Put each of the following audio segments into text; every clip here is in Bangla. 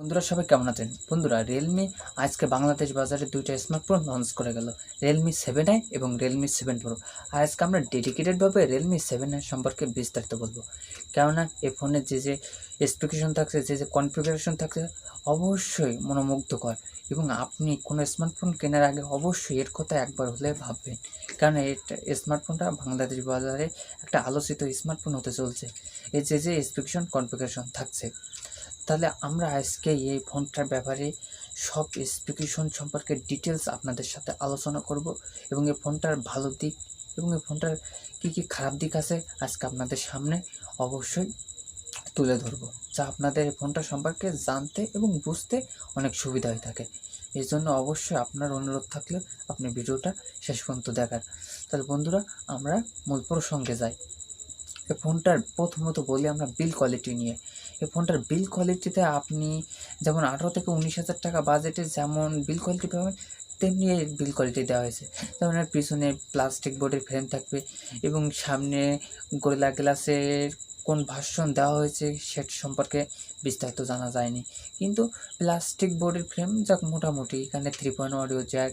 বন্ধুরা সবাই কেমন আছেন? বন্ধুরা রিয়েলমি আজকে বাংলাদেশ বাজারে দুইটা স্মার্টফোন লঞ্চ করে গেল, রিয়েলমি 7i এবং রিয়েলমি 7 প্রো। আর আজকে আমরা ডেডিকেটেডভাবে রিয়েলমি 7i সম্পর্কে বিস্তারিত বলবো, কেননা এই ফোনের যে স্পেসিফিকেশন থাকছে, যে কনফিগারেশন থাকছে, অবশ্যই মনোমুগ্ধকর। এবং আপনি কোনো স্মার্টফোন কেনার আগে অবশ্যই এর কথা একবার হলে ভাববেন, কারণ এটা স্মার্টফোনটা বাংলাদেশ বাজারে একটা আলোচিত স্মার্টফোন হতে চলছে। এর যে স্পেসিফিকেশন কনফিগারেশন থাকছে, তাহলে আমরা আজকে এই ফোনটার ব্যাপারে সব স্পেসিফিকেশন সম্পর্কে ডিটেলস আপনাদের সাথে আলোচনা করব, এবং এই ফোনটার ভালো দিক এবং এই ফোনটার কী খারাপ দিক আছে আজকে আপনাদের সামনে অবশ্যই তুলে ধরব, যা আপনাদের এই ফোনটা সম্পর্কে জানতে এবং বুঝতে অনেক সুবিধা হয়ে থাকে। এই জন্য অবশ্যই আপনার অনুরোধ থাকলে আপনি ভিডিওটা শেষ পর্যন্ত দেখার। তাহলে বন্ধুরা আমরা মূল প্রসঙ্গে যাই। এই ফোনটার প্রথমত বলি আমরা বিল কোয়ালিটি নিয়ে। এই ফোনটার বিল কোয়ালিটিতে আপনি যেমন 18 থেকে 19,000 টাকা বাজেটে যেমন বিল কোয়ালিটি পাবেন, তেমনি এই বিল কোয়ালিটি দেওয়া হয়েছে। যেমন এর পিছনে প্লাস্টিক বোর্ডের ফ্রেম থাকবে এবং সামনে গোরিলা গ্লাসের কোন ভার্সন দেওয়া হয়েছে সেটা সম্পর্কে বিস্তারিত জানা যায়নি, কিন্তু প্লাস্টিক বোর্ডের ফ্রেম যাক মোটামুটি এখানে 3.1 অডিও জ্যাক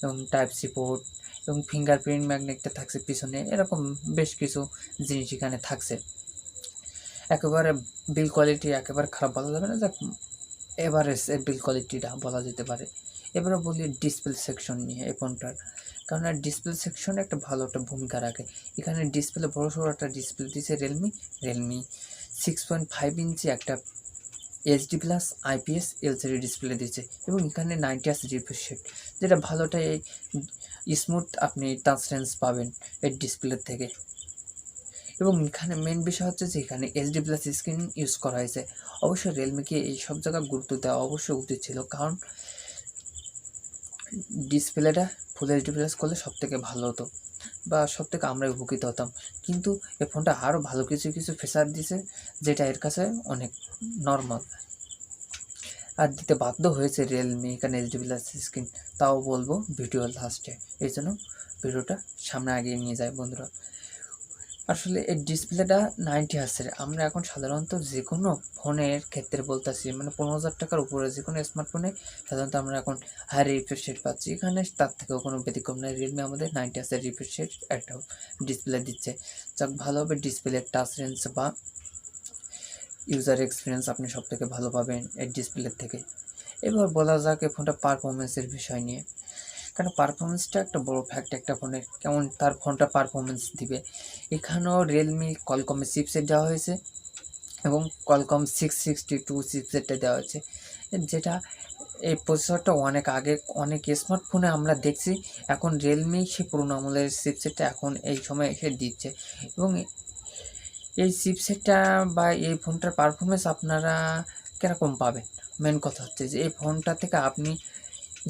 এবং টাইপ সি পোর্ট এবং ফিঙ্গারপ্রিন্ট ম্যাগনেটটা থাকছে পিছনে, এরকম বেশ কিছু জিনিস এখানে থাকছে। একেবারে বিল কোয়ালিটি একেবারে খারাপ বলা যাবে না, যাক এভারেজ এর বিল কোয়ালিটিটা বলা যেতে পারে। এবারে বলি ডিসপ্লে সেকশন নিয়ে এই ফোনটার, কারণ ডিসপ্লে সেকশনে একটা ভালো একটা ভূমিকা রাখে। এখানে ডিসপ্লে বড় সড়ো একটা ডিসপ্লে দিয়েছে রিয়েলমি 6.5 ইঞ্চি একটা HD plus IPS LCD display দিয়েছে, এবং এখানে 90 হার্জ রিফ্রেশ রেট, যেটা ভালোটা এই স্মুথ আপনি টাচ রেঞ্জ পাবেন এই ডিসপ্লে থেকে। এবং এখানে মেন বিষয় হচ্ছে যে এখানে এইচডি প্লাস স্ক্রিন ইউজ করা হয়েছে। অবশ্যই রিয়েলমিকে এই সব জায়গায় গুরুত্ব দেওয়া অবশ্যই উচিত ছিল, কারণ ডিসপ্লেটা ফুল এইচডি প্লাস করলে সব থেকে ভালো হতো বা সব থেকে আমরা উপকৃত হতাম, কিন্তু এই ফোনটা আরও ভালো কিছু ফিচার দিয়েছে যেটা এর কাছে অনেক নর্মাল, আর দিতে বাধ্য হয়েছে রিয়েলমি এখানে এইচডি প্লাস স্ক্রিন। তাও বলবো ভিডিও লাস্টে, এই জন্য ভিডিওটা সামনে আগিয়ে নিয়ে যায় বন্ধুরা। আসলে এই ডিসপ্লেটা 90 হার্জের। আমরা এখন সাধারণত যে কোনো ফোনের ক্ষেত্রে বলতেছি, মানে 15,000 টাকার উপরে যে কোনো স্মার্টফোনে সাধারণত আমরা এখন হাই রিফ্রেশ রেট পাচ্ছি, এখানে তার থেকেও কোনো ব্যতিক্রম নেই। রিয়েলমি আমাদের 90 হার্জের রিফ্রেশ রেট একটা ডিসপ্লে দিচ্ছে, যাক ভালোভাবে ডিসপ্লে টাচ রেঞ্জ বা ইউজার এক্সপিরিয়েন্স আপনি সব থেকে ভালো পাবেন এই ডিসপ্লের থেকে। এবার বলা যাক এই ফোনটা পারফরমেন্সের বিষয় নিয়ে, কারণ পারফরমেন্সটা একটা বড় ফ্যাক্ট একটা ফোনের, কেমন তার ফোনটা পারফরমেন্স দিবে। এখানেও রিয়েলমি কলকমের চিপসেট দেওয়া হয়েছে এবং কলকম 662 চিপসেটটা দেওয়া হয়েছে, যেটা এই প্রসেসরটা অনেক আগে অনেক স্মার্টফোনে আমরা দেখছি। এখন রিয়েলমি সেই পুরোনো আমলের চিপসেটটা এখন এই সময় এসে দিচ্ছে, এবং এই চিপসেটটা বা এই ফোনটার পারফরমেন্স আপনারা কীরকম পাবেন। মেন কথা হচ্ছে যে এই ফোনটা থেকে আপনি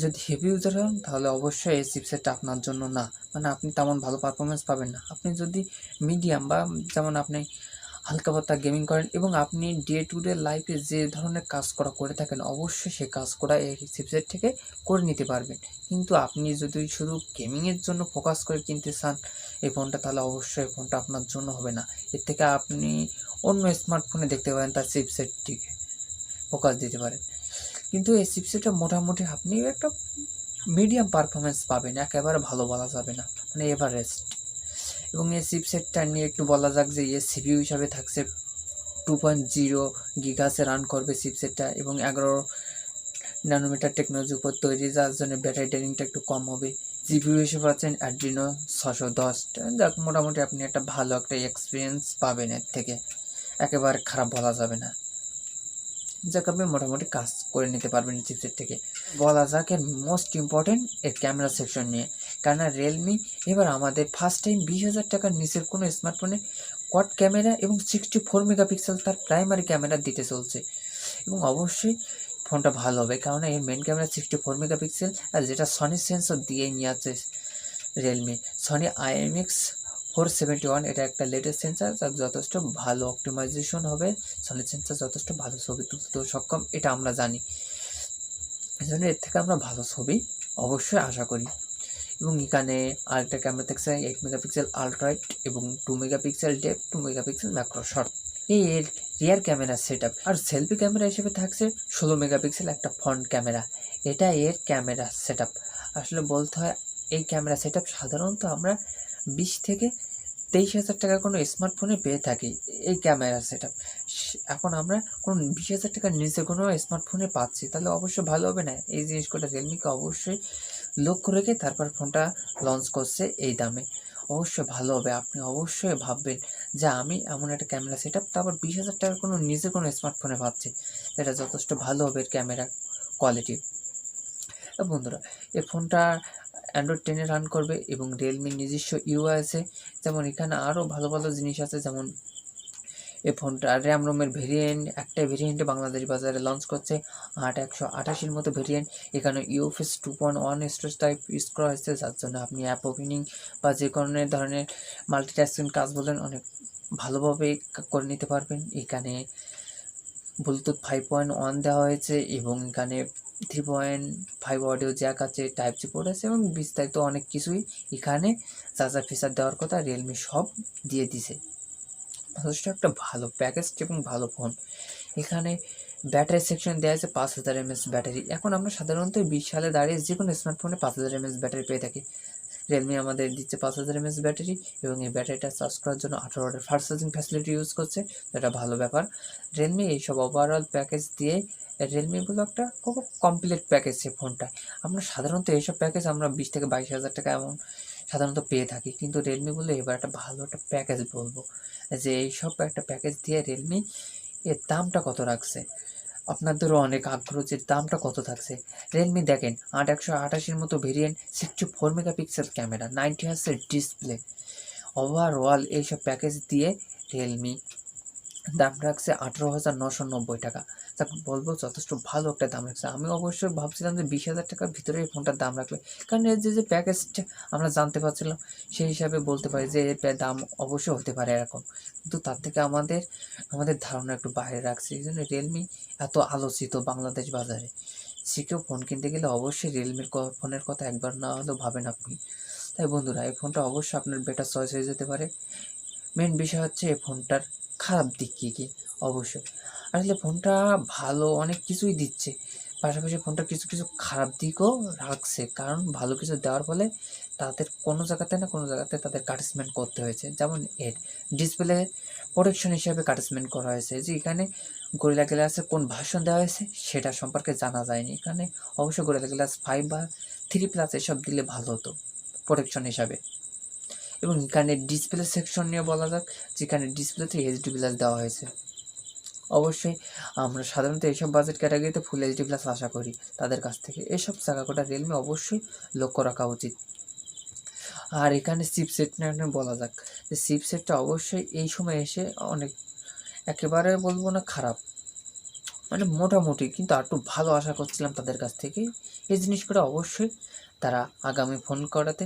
যদি হেভি ইউজার হন তাহলে অবশ্যই এই চিপসেটটা আপনার জন্য না, মানে আপনি তেমন ভালো পারফরমেন্স পাবেন না। আপনি যদি মিডিয়াম বা যেমন আপনি হালকা পাতলা গেমিং করেন এবং আপনি ডে টু ডে লাইফে যে ধরনের কাজ করে থাকেন, অবশ্যই সেই কাজ করা এই চিপসেট থেকে করে নিতে পারবেন। কিন্তু আপনি যদি শুধু গেমিংয়ের জন্য ফোকাস করে কিনতে চান এই ফোনটা, তাহলে অবশ্যই ফোনটা আপনার জন্য হবে না। এর থেকে আপনি অন্য স্মার্টফোনে দেখতে পারেন তার চিপসেটটিকে ফোকাস দিতে পারেন। কিন্তু এই চিপসেটটা মোটামুটি আপনি একটা মিডিয়াম পারফরমেন্স পাবেন, একেবারে ভালো বলা যাবে না, মানে এভারেস্ট। এবং এই চিপসেটটা নিয়ে একটু বলা যাক যে এর সিপিইউ হিসাবে থাকছে 2.0 গিগাহার্টজে রান করবে চিপসেটটা, এবং 11 ন্যানোমিটার টেকনোলজির উপর তৈরি, যার জন্য ব্যাটারি ড্রেনিংটা একটু কম হবে। জিপিইউ হিসেবে পাচ্ছেন অ্যাড্রিনো 610, যাক মোটামুটি আপনি একটা ভালো একটা এক্সপিরিয়েন্স পাবেন এর থেকে, একেবারে খারাপ বলা যাবে না, যাকে আপনি মোটামুটি কাজ করে নিতে পারবেন চিপসেট থেকে। বলা যাক এর মোস্ট ইম্পর্টেন্ট এর ক্যামেরা সেকশন নিয়ে, কেননা রিয়েলমি এবার আমাদের ফার্স্ট টাইম 20,000 টাকার নিচের কোনো স্মার্টফোনে কোয়াড ক্যামেরা এবং 64 মেগাপিক্সেল তার প্রাইমারি ক্যামেরা দিতে চলছে, এবং অবশ্যই ফোনটা ভালো হবে, কারণ এর মেন ক্যামেরা 64 মেগাপিক্সেল, আর যেটা সনি সেন্সর দিয়ে নিয়ে আছে রিয়েলমি, সনি IMX471, এটা একটা লেটেস্ট সেন্সার, যার যথেষ্ট ভালো অপটিমাইজেশন হবে। সনি সেন্সার যথেষ্ট ভালো ছবি তুলতে সক্ষম, এটা আমরা জানি, এই জন্য এর থেকে আমরা ভালো ছবি অবশ্যই আশা করি। এবং এখানে আরেকটা ক্যামেরা থাকছে 8 মেগাপিক্সেল আলট্রাইট এবং 2 megapixel depth, 2 megapixel macro shot. এর রিয়ার ক্যামেরা সেট আপ। আর সেলফি ক্যামেরা হিসেবে থাকছে 16 মেগাপিক্সেল একটা ফ্রন্ট ক্যামেরা। এটা এর ক্যামেরা সেট আপ। আসলে বলতে হয় এই ক্যামেরা সেট আপ সাধারণত আমরা 20 থেকে 23,000 টাকার কোনো স্মার্টফোনে পেয়ে থাকি এই ক্যামেরা সেট আপ। এখন আমরা কোনো 20,000 টাকার নিচে কোনো স্মার্টফোনে পাচ্ছি, তাহলে অবশ্যই ভালো হবে না? এই জিনিসগুলো রিয়েলমিকে অবশ্যই লক্ষ্য রেখে তারপর ফোনটা লঞ্চ করছে এই দামে। অবশ্যই ভালো হবে। আপনি অবশ্যই ভাববেন যে আমি এমন একটা ক্যামেরা সেট আপ তারপর 20,000 টাকার কোনো নিচে কোনো স্মার্টফোনে পাচ্ছি, এটা যথেষ্ট ভালো হবে এর ক্যামেরা কোয়ালিটি। বন্ধুরা, এই ফোনটা অ্যান্ড্রয়েড 10 রান করবে এবং রিয়েলমির নিজস্ব ইউআই আছে। যেমন এখানে আরও ভালো ভালো জিনিস আছে, যেমন এই ফোনটা র্যাম রোমের ভেরিয়েন্ট একটাই ভেরিয়েন্টে বাংলাদেশ বাজারে লঞ্চ করছে 8/128 মতো ভেরিয়েন্ট। এখানে ইউএফএস 2.1 স্টোরেজ টাইপ ইউজ করা হয়েছে, যার জন্য আপনি অ্যাপ ওপেনিং বা যে কোনো ধরনের মাল্টিটাস্কিং কাজ বলেন অনেক ভালোভাবে করে নিতে পারবেন। এখানে ব্লুটুথ 5.1 দেওয়া হয়েছে এবং এখানে 3.5 অডিও জ্যাক আছে, টাইপ সি পোর্ট আছে এবং বিস্তারিত অনেক কিছুই এখানে যা যা ফিচার দেওয়ার কথা রিয়েলমি সব দিয়ে দিছে। যথেষ্ট একটা ভালো প্যাকেজ এবং ভালো ফোন। এখানে ব্যাটারি সেকশন দেওয়া আছে 5000 mAh ব্যাটারি। এখন আমরা সাধারণত 20 সালে দাঁড়িয়ে যে কোনো স্মার্টফোনে 5000 mAh ব্যাটারি পেয়ে থাকি। রিয়েলমি আমাদের দিচ্ছে 5000 mAh ব্যাটারি এবং এই ব্যাটারিটা চার্জ করার জন্য 18 ওয়াটের ফাস্ট চার্জিং ফ্যাসিলিটি ইউজ করছে, যেটা ভালো ব্যাপার। রিয়েলমি এইসব ওভারঅল প্যাকেজ দিয়ে রিয়েলমি বলে একটা খুব কমপ্লিট প্যাকেজ এই ফোনটা। আমরা সাধারণত এইসব প্যাকেজ আমরা 20 থেকে 22,000 টাকা এমন সাধারণত পেয়ে থাকি, কিন্তু রিয়েলমি বলে এবার একটা ভালো একটা প্যাকেজ বলবো যে এইসব একটা প্যাকেজ দিয়ে রিয়েলমি এর দামটা কত রাখছে। আপনাদেরও অনেক আগ্রহ যে দামটা কত থাকছে। রিয়েলমি দেখেন 8/128 মতো ভেরিয়েন্ট, 64 মেগাপিক্সেল ক্যামেরা, 90 হার্টজের ডিসপ্লে, ওভারঅল এইসব প্যাকেজ দিয়ে রিয়েলমি দাম রাখছে 18,990 টাকা। তারপর বলবো যথেষ্ট ভালো একটা দাম রাখছে। আমি অবশ্যই ভাবছিলাম যে 20,000 টাকার ভিতরে এই ফোনটার দাম রাখবে, কারণ এর যে প্যাকেজটা আমরা জানতে পারছিলাম সেই হিসাবে বলতে পারি যে এর দাম অবশ্যই হতে পারে এরকম, কিন্তু তার থেকে আমাদের ধারণা একটু বাইরে রাখছে। এই জন্য রিয়েলমি এত আলোচিত বাংলাদেশ বাজারে। সে কেউ ফোন কিনতে গেলে অবশ্যই রিয়েলমির ফোনের কথা একবার না হলেও ভাবেন আপনি। তাই বন্ধুরা, এই ফোনটা অবশ্যই আপনার বেটার চয়েস হয়ে যেতে পারে। মেন বিষয় হচ্ছে এই ফোনটার খারাপ দিক কী কী। অবশ্যই আসলে ফোনটা ভালো অনেক কিছুই দিচ্ছে, পাশাপাশি ফোনটার কিছু কিছু খারাপ দিকও রাখছে, কারণ ভালো কিছু দেওয়ার ফলে তাদের কোনো জায়গাতে না কোনো জায়গাতে তাদের কাটিসমেন্ট করতে হয়েছে। যেমন এর ডিসপ্লে প্রোটেকশন হিসেবে কাটিসমেন্ট করা হয়েছে, যে এখানে গরিলা গ্লাসের কোন ভার্সন দেওয়া হয়েছে সেটা সম্পর্কে জানা যায়নি। এখানে অবশ্যই গরিলা গ্লাস 5 বা 3+ এসব দিলে ভালো হতো প্রোটেকশন হিসাবে। এবং এখানে ডিসপ্লে সেকশন নিয়ে বলা যাক, যেখানে ডিসপ্লেতে এইচডি প্লাস দেওয়া হয়েছে। অবশ্যই আমরা সাধারণত এইসব বাজেট ক্যাটাগরিতে ফুল এইচডি প্লাস আশা করি তাদের কাছ থেকে। এসব জায়গাটা রিয়েলমি অবশ্যই লক্ষ্য রাখা উচিত। আর এখানে চিপসেট নিয়ে বলা যাক, যে চিপসেটটা অবশ্যই এই সময় এসে অনেক, একেবারে বলবো না খারাপ, মানে মোটামুটি, কিন্তু আর একটু ভালো আশা করছিলাম তাদের কাছ থেকে। এই জিনিসগুলো অবশ্যই তারা আগামী ফোন করাতে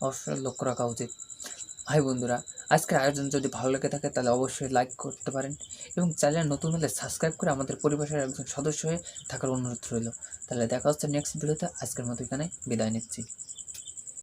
অবশ্যই লক্ষ্য রাখা উচিত। ভাই বন্ধুরা, আজকের আয়োজন যদি ভালো লেগে থাকে তাহলে অবশ্যই লাইক করতে পারেন এবং চ্যানেল নতুন হলে সাবস্ক্রাইব করে আমাদের পরিবারের একজন সদস্য হয়ে থাকার অনুরোধ রইল। তাহলে দেখা হচ্ছে নেক্সট ভিডিওতে। আজকের মতো এখানে বিদায় নিচ্ছি।